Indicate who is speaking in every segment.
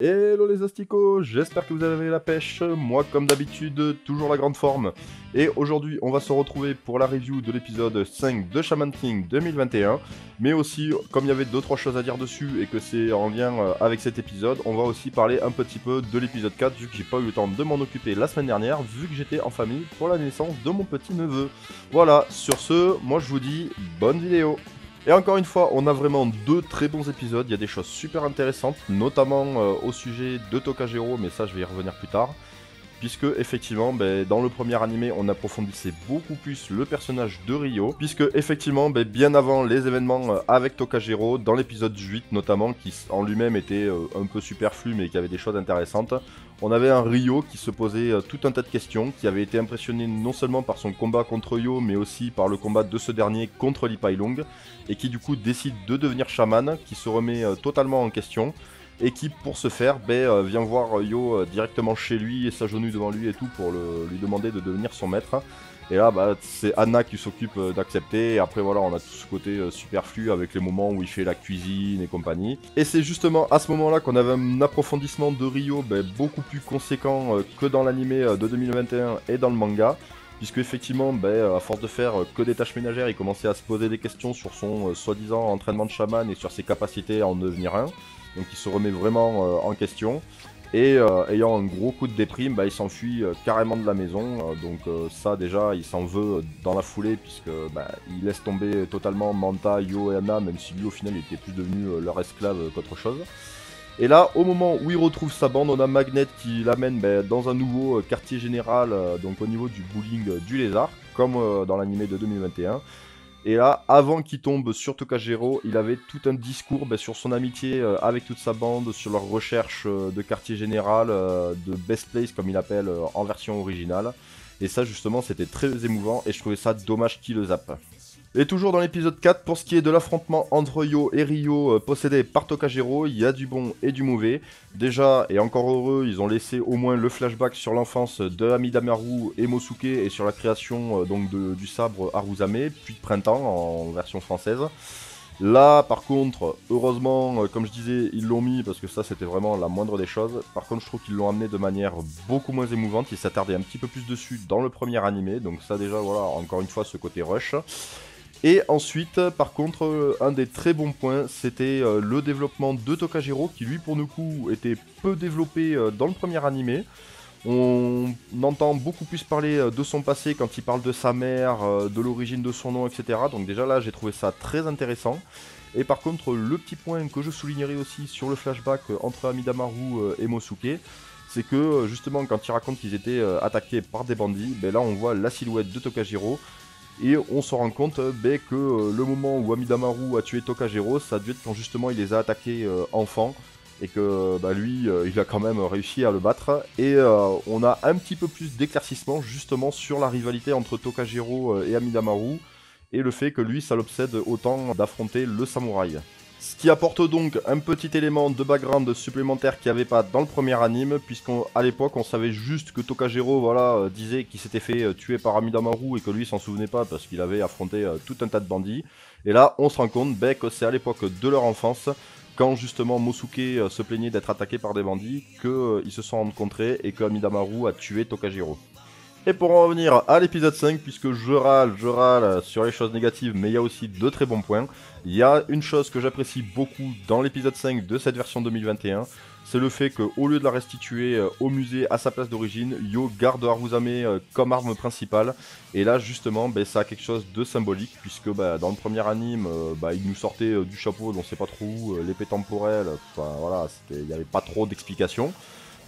Speaker 1: Hello les asticots, j'espère que vous avez la pêche, moi comme d'habitude, toujours la grande forme. Et aujourd'hui on va se retrouver pour la review de l'épisode 5 de Shaman King 2021. Mais aussi, comme il y avait 2-3 choses à dire dessus et que c'est en lien avec cet épisode, on va aussi parler un petit peu de l'épisode 4 vu que j'ai pas eu le temps de m'en occuper la semaine dernière, vu que j'étais en famille pour la naissance de mon petit neveu. Voilà, sur ce, moi je vous dis bonne vidéo. Et encore une fois, on a vraiment deux très bons épisodes, il y a des choses super intéressantes, notamment au sujet de Tokajiro, mais ça je vais y revenir plus tard. Puisque effectivement, dans le premier animé, on approfondissait beaucoup plus le personnage de Ryo. Puisque effectivement, bien avant les événements avec Tokajiro, dans l'épisode 8 notamment, qui en lui-même était un peu superflu mais qui avait des choses intéressantes, on avait un Ryo qui se posait tout un tas de questions, qui avait été impressionné non seulement par son combat contre Yo, mais aussi par le combat de ce dernier contre Li Pailong, et qui du coup décide de devenir chaman, qui se remet totalement en question. Et qui, pour ce faire, vient voir Yo directement chez lui et s'agenouille devant lui et tout pour lui demander de devenir son maître. Et là, c'est Anna qui s'occupe d'accepter. Et après, voilà, on a tout ce côté superflu avec les moments où il fait la cuisine et compagnie. Et c'est justement à ce moment-là qu'on avait un approfondissement de Ryo beaucoup plus conséquent que dans l'animé de 2021 et dans le manga. Puisque effectivement, à force de faire que des tâches ménagères, il commençait à se poser des questions sur son soi-disant entraînement de chaman et sur ses capacités à en devenir un. Donc il se remet vraiment en question. Et ayant un gros coup de déprime, il s'enfuit carrément de la maison. Donc ça déjà, il s'en veut dans la foulée puisque il laisse tomber totalement Manta, Yo et Anna, même si lui au final il était plus devenu leur esclave qu'autre chose. Et là, au moment où il retrouve sa bande, on a Magnet qui l'amène dans un nouveau quartier général, donc au niveau du bowling du lézard, comme dans l'animé de 2021. Et là, avant qu'il tombe sur Tokajiro, il avait tout un discours sur son amitié avec toute sa bande, sur leur recherche de quartier général, de best place comme il appelle en version originale. Et ça justement c'était très émouvant et je trouvais ça dommage qu'il le zappe. Et toujours dans l'épisode 4, pour ce qui est de l'affrontement entre Yo et Ryo possédé par Tokajiro, il y a du bon et du mauvais. Déjà, et encore heureux, ils ont laissé au moins le flashback sur l'enfance de Amidamaru et Mosuke et sur la création du sabre Haruzame, puis de printemps en version française. Là, par contre, heureusement, comme je disais, ils l'ont mis parce que ça c'était vraiment la moindre des choses. Par contre, je trouve qu'ils l'ont amené de manière beaucoup moins émouvante. Ils s'attardaient un petit peu plus dessus dans le premier animé, donc ça déjà, voilà, encore une fois, ce côté rush. Et ensuite, par contre, un des très bons points, c'était le développement de Tokajiro, qui lui, pour le coup, était peu développé dans le premier animé. On entend beaucoup plus parler de son passé quand il parle de sa mère, de l'origine de son nom, etc. Donc déjà là, j'ai trouvé ça très intéressant. Et par contre, le petit point que je soulignerai aussi sur le flashback entre Amidamaru et Mosuke, c'est que justement, quand il raconte qu'ils étaient attaqués par des bandits, là on voit la silhouette de Tokajiro. Et on se rend compte que le moment où Amidamaru a tué Tokajiro, ça a dû être quand justement il les a attaqués enfants. Et que lui, il a quand même réussi à le battre. Et on a un petit peu plus d'éclaircissement justement sur la rivalité entre Tokajiro et Amidamaru. Et le fait que lui, ça l'obsède autant d'affronter le samouraï. Ce qui apporte donc un petit élément de background supplémentaire qu'il n'y avait pas dans le premier anime, puisqu'à l'époque on savait juste que Tokajiro disait qu'il s'était fait tuer par Amidamaru et que lui s'en souvenait pas parce qu'il avait affronté tout un tas de bandits. Et là on se rend compte que c'est à l'époque de leur enfance, quand justement Mosuke se plaignait d'être attaqué par des bandits, qu'ils se sont rencontrés et que Amidamaru a tué Tokajiro. Et pour en revenir à l'épisode 5, puisque je râle sur les choses négatives, mais il y a aussi de très bons points, il y a une chose que j'apprécie beaucoup dans l'épisode 5 de cette version 2021, c'est le fait qu'au lieu de la restituer au musée à sa place d'origine, Yo garde Haruzame comme arme principale. Et là justement, ça a quelque chose de symbolique, puisque dans le premier anime, il nous sortait du chapeau, on sait pas trop où, l'épée temporelle, voilà, il n'y avait pas trop d'explications.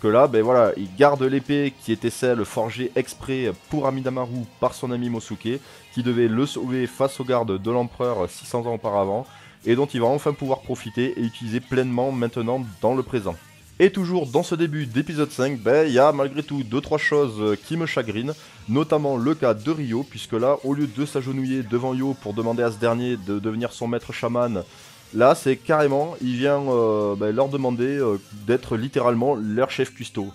Speaker 1: Que là, voilà, il garde l'épée qui était celle forgée exprès pour Amidamaru par son ami Mosuke, qui devait le sauver face aux gardes de l'empereur 600 ans auparavant, et dont il va enfin pouvoir profiter et utiliser pleinement maintenant dans le présent. Et toujours dans ce début d'épisode 5, il y a malgré tout 2-3 choses qui me chagrinent, notamment le cas de Ryo, puisque là, au lieu de s'agenouiller devant Yo pour demander à ce dernier de devenir son maître chaman, là, c'est carrément, il vient leur demander d'être littéralement leur chef cuistot.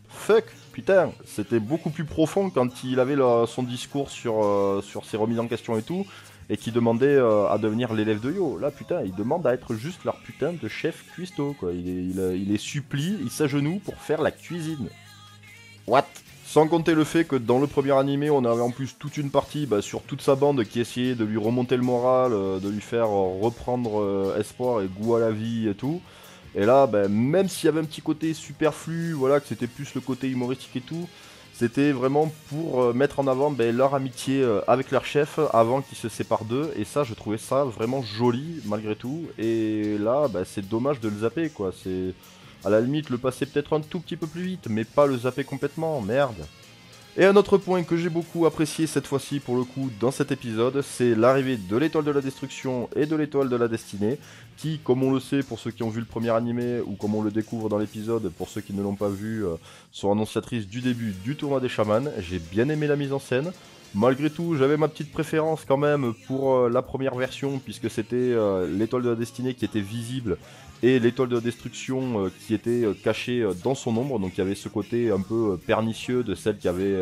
Speaker 1: Fuck, putain, c'était beaucoup plus profond quand il avait son discours sur ses remises en question et tout. et qui demandaient à devenir l'élève de Yo. Là, putain, ils demandent à être juste leur putain de chef cuistot, quoi. Il les supplie, il s'agenouille pour faire la cuisine. What? Sans compter le fait que dans le premier animé, on avait en plus toute une partie sur toute sa bande qui essayait de lui remonter le moral, de lui faire reprendre espoir et goût à la vie et tout. Et là, même s'il y avait un petit côté superflu, voilà, que c'était plus le côté humoristique et tout, c'était vraiment pour mettre en avant leur amitié avec leur chef avant qu'ils se séparent d'eux. Et ça, je trouvais ça vraiment joli malgré tout. Et là, c'est dommage de le zapper, quoi. C'est à la limite le passer peut-être un tout petit peu plus vite, mais pas le zapper complètement, merde. Et un autre point que j'ai beaucoup apprécié cette fois-ci pour le coup dans cet épisode, c'est l'arrivée de l'étoile de la destruction et de l'étoile de la destinée, qui, comme on le sait pour ceux qui ont vu le premier animé, ou comme on le découvre dans l'épisode pour ceux qui ne l'ont pas vu, sont annonciatrices du début du tournoi des chamans. J'ai bien aimé la mise en scène. Malgré tout, j'avais ma petite préférence quand même pour la première version, puisque c'était l'étoile de la destinée qui était visible, et l'étoile de la destruction qui était cachée dans son ombre, donc il y avait ce côté un peu pernicieux de celle qui avait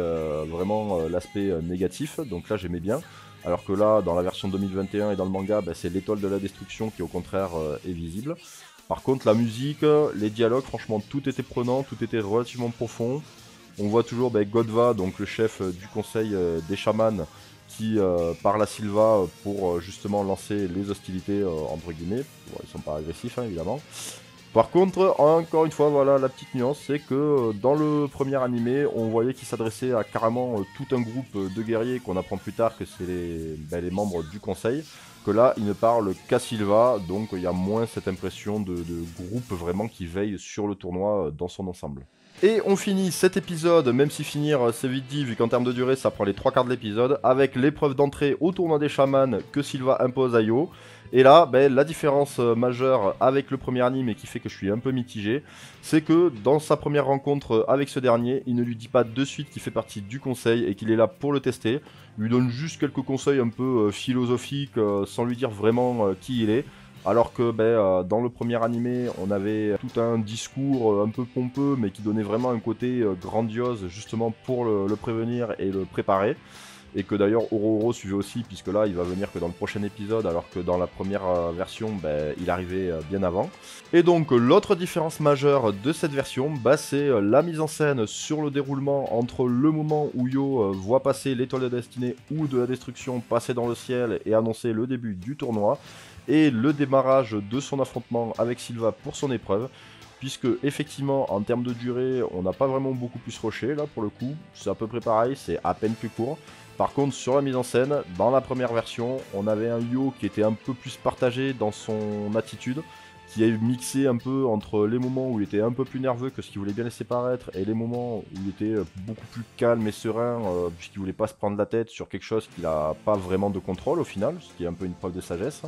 Speaker 1: vraiment l'aspect négatif, donc là j'aimais bien. Alors que là, dans la version 2021 et dans le manga, c'est l'étoile de la destruction qui au contraire est visible. Par contre, la musique, les dialogues, franchement tout était prenant, tout était relativement profond. On voit toujours Godva, donc le chef du conseil des chamans, qui parle à Sylva pour justement lancer les hostilités entre guillemets. Bon, ils sont pas agressifs évidemment. Par contre, encore une fois, voilà la petite nuance, c'est que dans le premier animé, on voyait qu'il s'adressait à carrément tout un groupe de guerriers qu'on apprend plus tard que c'est les membres du conseil. Que là, il ne parle qu'à Sylva, donc il y a moins cette impression de groupe vraiment qui veille sur le tournoi dans son ensemble. Et on finit cet épisode, même si finir c'est vite dit vu qu'en termes de durée ça prend les 3/4 de l'épisode, avec l'épreuve d'entrée au tournoi des chamans que Sylva impose à Yo. Et là, la différence majeure avec le premier anime et qui fait que je suis un peu mitigé, c'est que dans sa première rencontre avec ce dernier, il ne lui dit pas de suite qu'il fait partie du conseil et qu'il est là pour le tester. Il lui donne juste quelques conseils un peu philosophiques sans lui dire vraiment qui il est. Alors que dans le premier animé, on avait tout un discours un peu pompeux, mais qui donnait vraiment un côté grandiose, justement pour le prévenir et le préparer. Et que d'ailleurs Ororo suivait aussi, puisque là il va venir que dans le prochain épisode, alors que dans la première version, il arrivait bien avant. Et donc l'autre différence majeure de cette version, c'est la mise en scène sur le déroulement entre le moment où Yo voit passer l'étoile de la destinée ou de la destruction passer dans le ciel et annoncer le début du tournoi, et le démarrage de son affrontement avec Sylva pour son épreuve, puisque effectivement en termes de durée on n'a pas vraiment beaucoup plus rushé là pour le coup, c'est à peu près pareil, c'est à peine plus court. Par contre sur la mise en scène, dans la première version, on avait un Yo qui était un peu plus partagé dans son attitude, qui a mixé un peu entre les moments où il était un peu plus nerveux que ce qu'il voulait bien laisser paraître, et les moments où il était beaucoup plus calme et serein, puisqu'il voulait pas se prendre la tête sur quelque chose qu'il n'a pas vraiment de contrôle au final, ce qui est un peu une preuve de sagesse.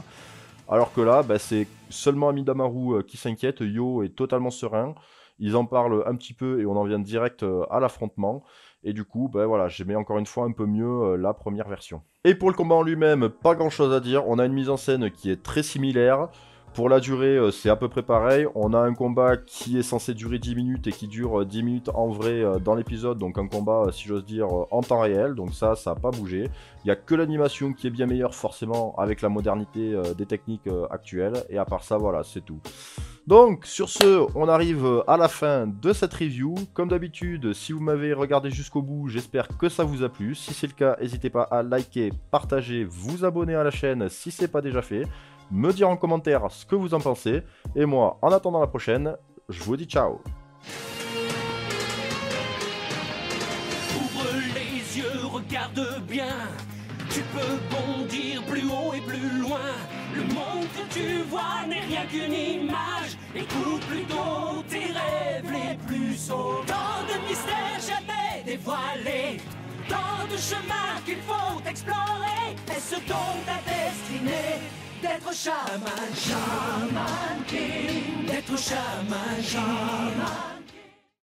Speaker 1: Alors que là, c'est seulement Amidamaru qui s'inquiète, Yo est totalement serein, ils en parlent un petit peu et on en vient direct à l'affrontement. Et du coup, voilà, j'aimais encore une fois un peu mieux la première version. Et pour le combat en lui-même, pas grand chose à dire, on a une mise en scène qui est très similaire. Pour la durée, c'est à peu près pareil. On a un combat qui est censé durer 10 minutes et qui dure 10 minutes en vrai dans l'épisode. Donc un combat, si j'ose dire, en temps réel. Donc ça n'a pas bougé. Il n'y a que l'animation qui est bien meilleure forcément avec la modernité des techniques actuelles. Et à part ça, voilà, c'est tout. Donc sur ce, on arrive à la fin de cette review. Comme d'habitude, si vous m'avez regardé jusqu'au bout, j'espère que ça vous a plu. Si c'est le cas, n'hésitez pas à liker, partager, vous abonner à la chaîne si ce n'est pas déjà fait. Me dire en commentaire ce que vous en pensez. Et moi, en attendant la prochaine, je vous dis ciao.
Speaker 2: Ouvre les yeux, regarde bien. Tu peux bondir plus haut et plus loin. Le monde que tu vois n'est rien qu'une image. Écoute plutôt tes rêves les plus sombres. Tant de mystères jamais dévoilés. Tant de chemins qu'il faut explorer. Est-ce donc ta destinée d'être chaman, chaman king, d'être chaman, chaman.